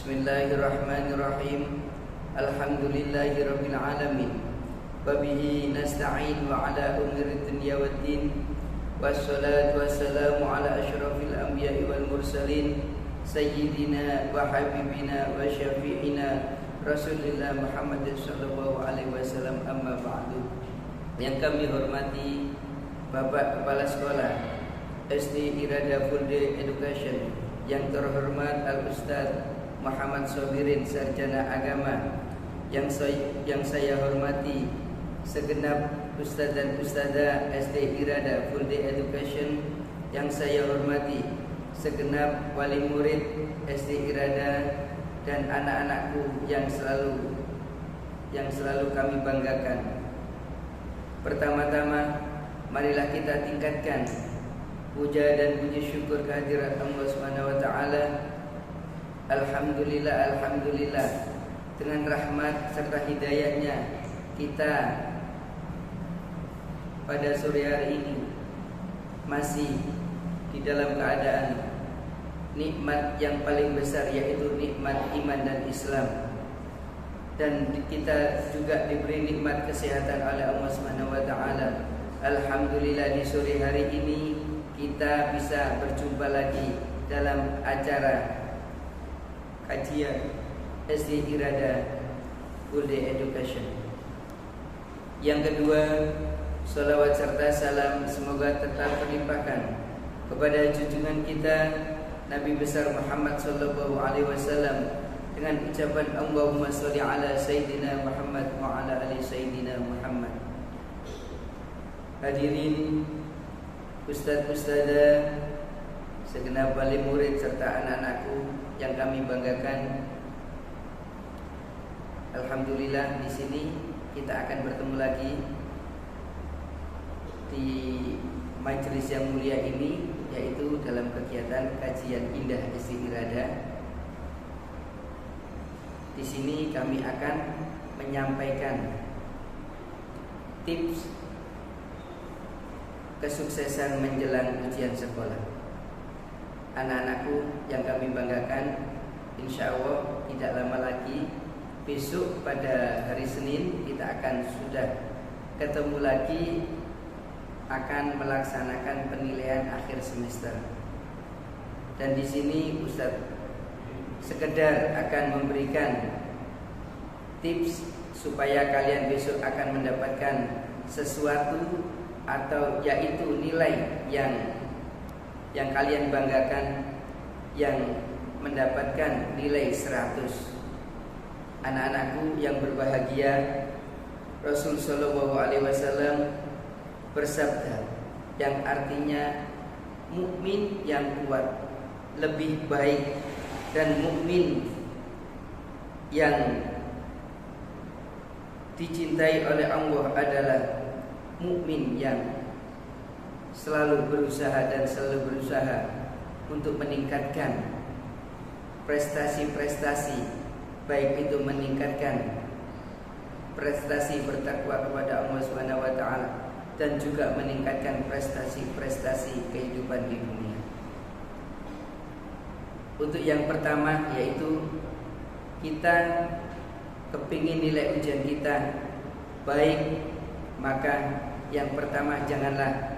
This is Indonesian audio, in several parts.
Bismillahirrahmanirrahim. Alhamdulillahirabbil alamin. Wa bihi nasta'in wa ala umuri dunya waddin. Wassalatu wassalamu ala asyrafil anbiya'i wal mursalin sayyidina wa habibina wa syafi'ina Rasulillah Muhammad sallallahu alaihi wasallam, amma ba'du. Yang kami hormati Bapak Kepala Sekolah SD Irada Full Day Education, yang terhormat Al-Ustaz Muhammad Sobirin, Sarjana Agama, yang saya hormati segenap Ustaz dan Ustazah SD Irada Full Day Education, yang saya hormati segenap wali murid SD Irada dan anak-anakku yang selalu kami banggakan. Pertama-tama, marilah kita tingkatkan puja dan puji syukur kehadirat Allah Subhanahu wa taala. Alhamdulillah, alhamdulillah, dengan rahmat serta hidayahnya kita pada sore hari ini masih di dalam keadaan nikmat yang paling besar, yaitu nikmat iman dan Islam. Dan kita juga diberi nikmat kesehatan oleh Allah Subhanahu wa taala. Alhamdulillah, di sore hari ini kita bisa berjumpa lagi dalam acara kajian SD Irada Full Day Education. Yang kedua, salawat serta salam semoga tetap terlimpahkan kepada junjungan kita Nabi besar Muhammad sallallahu alaihi wasallam dengan ucapan Allahumma sholli ala sayyidina Muhammad wa ala ali sayyidina Muhammad. Hadirin Ustaz Ustazah, segenap wali murid serta anak-anakku yang kami banggakan. Alhamdulillah, di sini kita akan bertemu lagi di majelis yang mulia ini, yaitu dalam kegiatan kajian indah SD Irada. Di sini kami akan menyampaikan tips kesuksesan menjelang ujian sekolah. Anak-anakku yang kami banggakan, insya Allah tidak lama lagi, besok pada hari Senin kita akan sudah ketemu lagi, akan melaksanakan penilaian akhir semester. Dan di sini Ustaz sekedar akan memberikan tips supaya kalian besok akan mendapatkan sesuatu, atau yaitu nilai yang kalian banggakan, yang mendapatkan nilai 100. Anak-anakku yang berbahagia, Rasul sallallahu alaihi wasallam bersabda, yang artinya mukmin yang kuat lebih baik, dan mukmin yang dicintai oleh Allah adalah mukmin yang selalu berusaha untuk meningkatkan prestasi-prestasi, baik itu meningkatkan prestasi bertakwa kepada Allah Subhanahu wa taala, dan juga meningkatkan prestasi-prestasi kehidupan di dunia. Untuk yang pertama, yaitu kita kepingin nilai ujian kita baik, maka yang pertama janganlah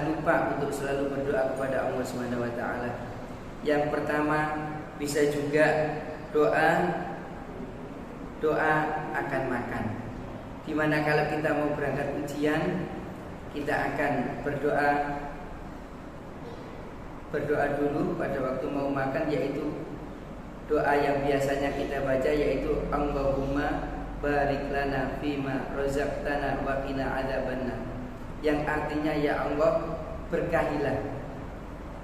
lupa untuk selalu berdoa kepada Allah Subhanahu wa taala. Yang pertama, bisa juga doa akan makan. Dimana kalau kita mau berangkat ujian, kita akan berdoa dulu pada waktu mau makan, yaitu doa yang biasanya kita baca, yaitu Allahumma barik lana fima razaqtana wa qina adzabannar, yang artinya ya Allah, berkahilah,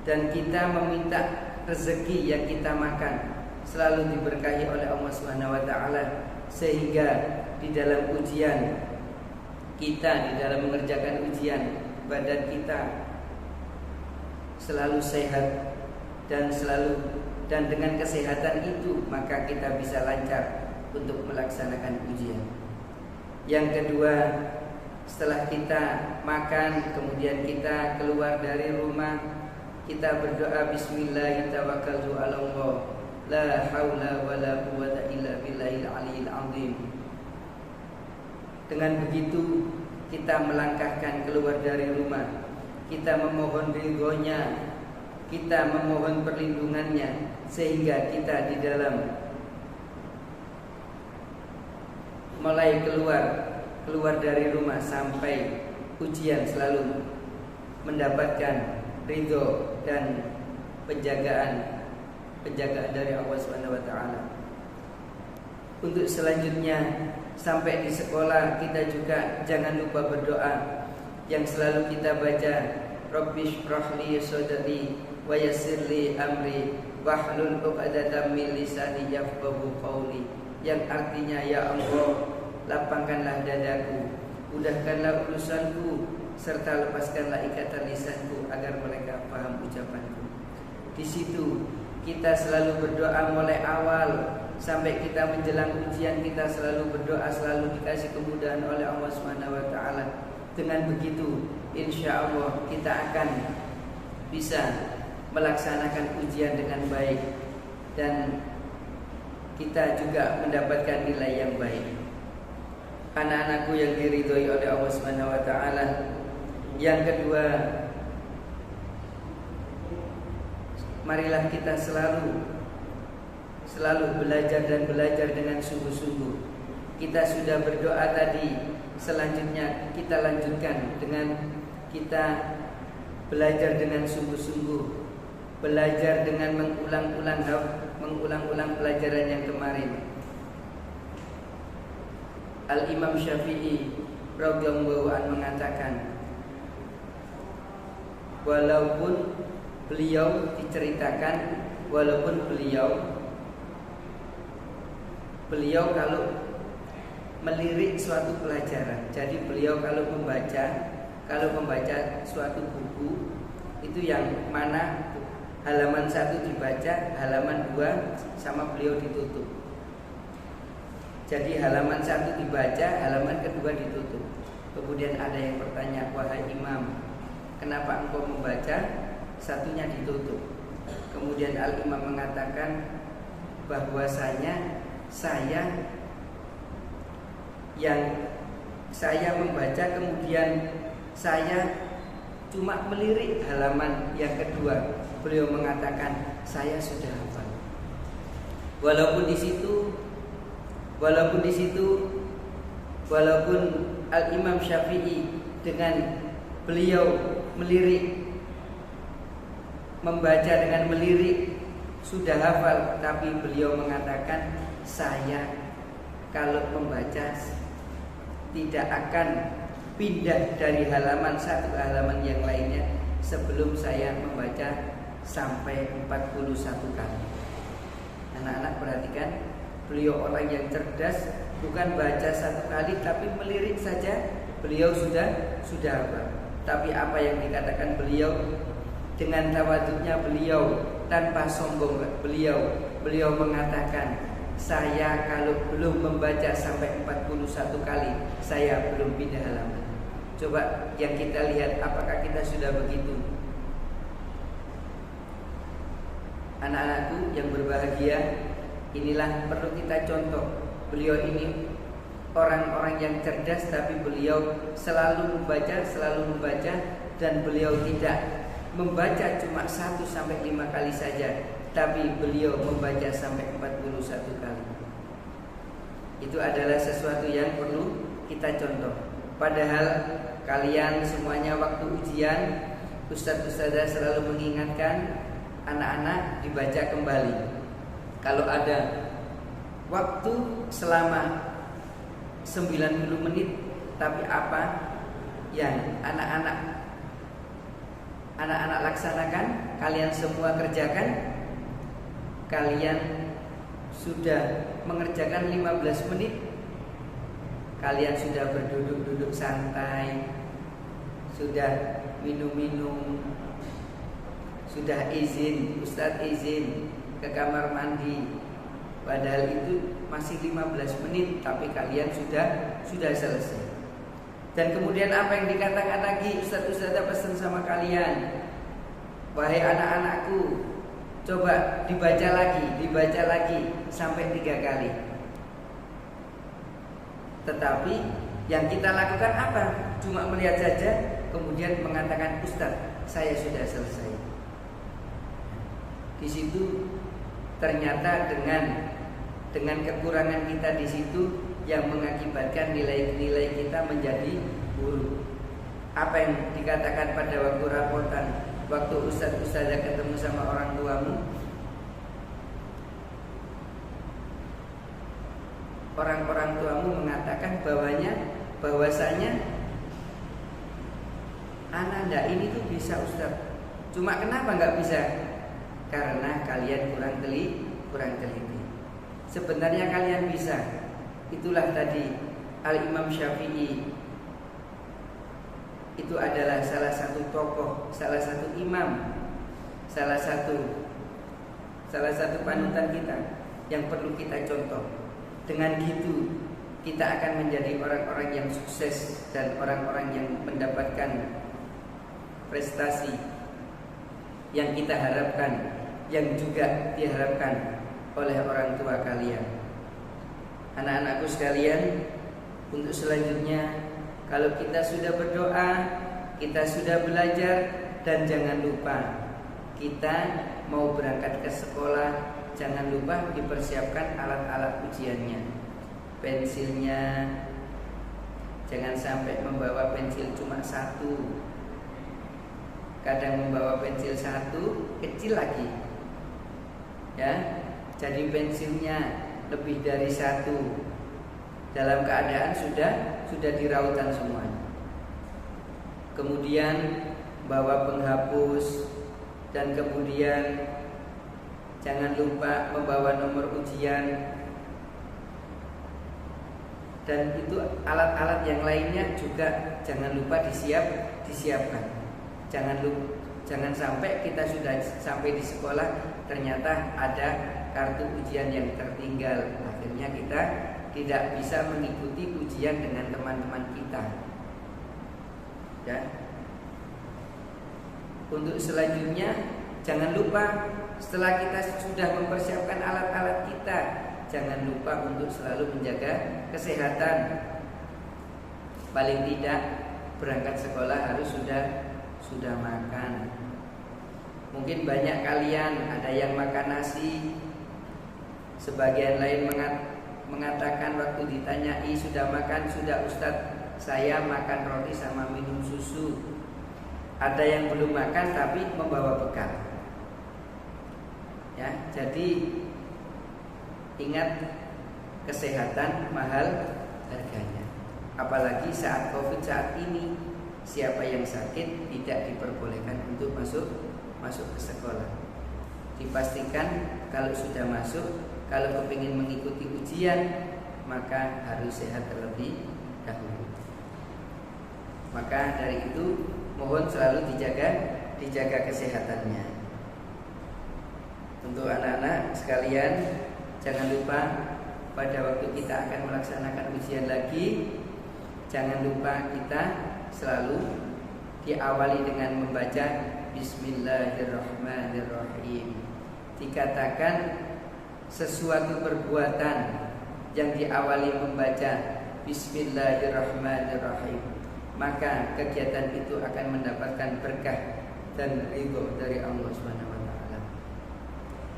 dan kita meminta rezeki yang kita makan selalu diberkahi oleh Allah Subhanahu wa taala, sehingga di dalam ujian kita, di dalam mengerjakan ujian, badan kita selalu sehat, dan dengan kesehatan itu maka kita bisa lancar untuk melaksanakan ujian. Yang kedua, setelah kita makan, kemudian kita keluar dari rumah, kita berdoa Bismillahirrahmanirrahim, La haula wala quwwata illa billahil aliyil azim. Dengan begitu kita melangkahkan keluar dari rumah, kita memohon ridhonya, kita memohon perlindungannya, sehingga kita di dalam mulai keluar dari rumah sampai ujian selalu mendapatkan ridho dan penjagaan dari Allah Subhanahu wa taala. Untuk selanjutnya sampai di sekolah kita juga jangan lupa berdoa yang selalu kita baca, Rabbish shrahli sadri wa yassirli amri wahlul 'uqdatam min lisani yafqahu qawli, yang artinya ya Allah, lapangkanlah dadaku, mudahkanlah urusanku, serta lepaskanlah ikatan lisanku agar mereka paham ucapanku. Di situ kita selalu berdoa mulai awal sampai kita menjelang ujian, kita selalu berdoa, selalu dikasih kemudahan oleh Allah Subhanahu wa taala. Dengan begitu insya Allah kita akan bisa melaksanakan ujian dengan baik dan kita juga mendapatkan nilai yang baik. Anak-anakku yang diridhoi oleh Allah Subhanahu wa taala, yang kedua, marilah kita selalu belajar dan belajar dengan sungguh-sungguh. Kita sudah berdoa tadi, selanjutnya kita lanjutkan dengan kita belajar dengan sungguh-sungguh, belajar dengan mengulang-ulang pelajaran yang kemarin. Al-Imam Syafi'i radhiyallahu anhu mengatakan, walaupun beliau diceritakan, walaupun beliau kalau melirik suatu pelajaran, jadi beliau kalau membaca suatu buku itu yang mana halaman 1 dibaca, halaman 2 sama beliau ditutup. Jadi halaman 1 dibaca, halaman kedua ditutup. Kemudian ada yang bertanya, wahai imam, kenapa engkau membaca satunya ditutup? Kemudian Al-Imam mengatakan bahwasanya saya membaca, kemudian saya cuma melirik halaman yang kedua. Beliau mengatakan saya sudah hafal. Walaupun Al-Imam Syafi'i dengan beliau membaca dengan melirik sudah hafal, tapi beliau mengatakan saya kalau membaca tidak akan pindah dari halaman satu ke halaman yang lainnya sebelum saya membaca sampai 41 kali. Anak-anak perhatikan, beliau orang yang cerdas, bukan baca 1 kali tapi melirik saja beliau sudah hafal. Tapi apa yang dikatakan beliau dengan tawaduknya beliau, tanpa sombong beliau mengatakan, saya kalau belum membaca sampai 41 kali saya belum pindah halaman. Coba yang kita lihat, apakah kita sudah begitu? Anak-anakku yang berbahagia, inilah perlu kita contoh. Beliau ini orang-orang yang cerdas, tapi beliau selalu membaca dan beliau tidak membaca cuma 1 sampai 5 kali saja, tapi beliau membaca sampai 41 kali. Itu adalah sesuatu yang perlu kita contoh. Padahal kalian semuanya waktu ujian, ustadz-ustadzah selalu mengingatkan anak-anak dibaca kembali. Kalau ada waktu selama 90 menit, tapi apa yang anak-anak laksanakan, kalian semua kerjakan. Kalian sudah mengerjakan 15 menit, kalian sudah berduduk-duduk santai, sudah minum-minum, sudah izin, ustadz izin ke kamar mandi. Padahal itu masih 15 menit, tapi kalian sudah selesai. Dan kemudian apa yang dikatakan lagi, ustadz-ustadzah pesan sama kalian, wahai anak-anakku, Coba dibaca lagi sampai 3 kali. Tetapi yang kita lakukan apa? Cuma melihat saja, kemudian mengatakan, Ustaz, saya sudah selesai. Di situ ternyata dengan kekurangan kita di situ yang mengakibatkan nilai-nilai kita menjadi buruk. Apa yang dikatakan pada waktu rapotan, waktu ustaz-ustazah ketemu sama orang tuamu, orang-orang tuamu mengatakan bahwasanya Ananda ini tuh bisa Ustaz. Cuma kenapa nggak bisa? Karena kalian kurang teliti. Sebenarnya kalian bisa. Itulah tadi Al-Imam Syafi'i itu adalah salah satu tokoh, salah satu imam, salah satu panutan kita yang perlu kita contoh. Dengan gitu kita akan menjadi orang-orang yang sukses dan orang-orang yang mendapatkan prestasi yang kita harapkan, yang juga diharapkan oleh orang tua kalian. Anak-anakku sekalian, untuk selanjutnya, kalau kita sudah berdoa, kita sudah belajar, dan jangan lupa kita mau berangkat ke sekolah, jangan lupa dipersiapkan alat-alat ujiannya. Pensilnya, jangan sampai membawa pensil cuma 1. Kadang membawa pensil 1 kecil lagi, ya. Jadi pensilnya lebih dari 1 dalam keadaan sudah dirautan semuanya. Kemudian bawa penghapus, dan kemudian jangan lupa membawa nomor ujian. Dan itu alat-alat yang lainnya juga jangan lupa disiapkan. Jangan sampai kita sudah sampai di sekolah ternyata ada kartu ujian yang tertinggal. Akhirnya kita tidak bisa mengikuti ujian dengan teman-teman kita. Ya. Untuk selanjutnya, jangan lupa setelah kita sudah mempersiapkan alat-alat kita, jangan lupa untuk selalu menjaga kesehatan. Paling tidak berangkat sekolah harus sudah makan. Mungkin banyak kalian ada yang makan nasi, sebagian lain mengatakan waktu ditanyai sudah makan, sudah Ustadz, saya makan roti sama minum susu. Ada yang belum makan tapi membawa bekal. Ya, jadi ingat, kesehatan mahal harganya. Apalagi saat Covid saat ini, siapa yang sakit tidak diperbolehkan untuk masuk ke sekolah. Dipastikan kalau sudah masuk, kalau kepingin mengikuti ujian, maka harus sehat terlebih dahulu. Maka dari itu mohon selalu dijaga kesehatannya. Untuk anak-anak sekalian, jangan lupa pada waktu kita akan melaksanakan ujian lagi, jangan lupa kita selalu diawali dengan membaca Bismillahirrahmanirrahim. Dikatakan sesuatu perbuatan yang diawali membaca Bismillahirrahmanirrahim, maka kegiatan itu akan mendapatkan berkah dan ridho dari Allah Subhanahu wa taala.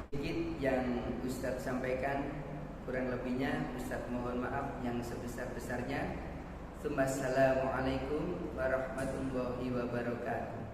Sedikit yang Ustadz sampaikan, kurang lebihnya Ustadz mohon maaf yang sebesar-besarnya. Assalamualaikum warahmatullahi wabarakatuh.